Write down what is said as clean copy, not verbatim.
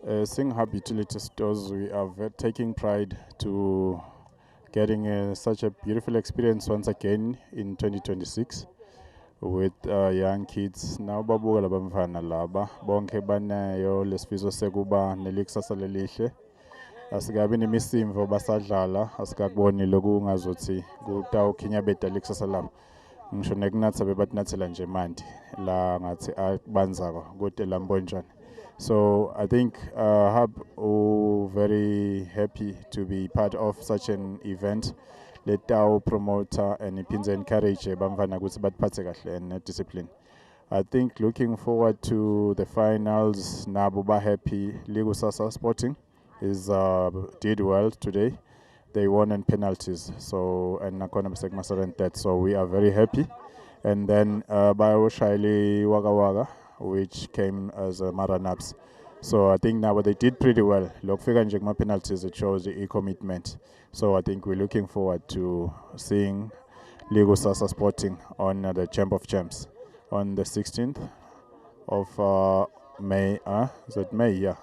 Singhab Utility Stores, we are taking pride to getting such a beautiful experience once again in 2026 with young kids. Now babuka labamfana laba bonke banayo lesifiso sekuba nelikusasa lelihle. Asikabi nemisimvo basadlala, asikakuboni lokungazuthi kutawukhinyabeta likusasa labo. Ngisho nekunatha bebatinathela nje manje la ngathi abanzako kude lambonjana. So I think Hub very happy to be part of such an event. Let our promoter and iphindze encourage bamfana ukuthi batiphathe kahle and discipline. I think looking forward to the finals. Nabo ba happy. Ligusasa Sporting is did well today. They won in penalties. So and nakona besek that. So we are very happy. And then Bayo Shaili Wagga Wagga, which came as runners-ups. So I think now they did pretty well. Look, figure and penalties, it shows the commitment. So I think we're looking forward to seeing Ligusasa Sporting on the Champ of Champs on the 16th of May. Is it May? Yeah.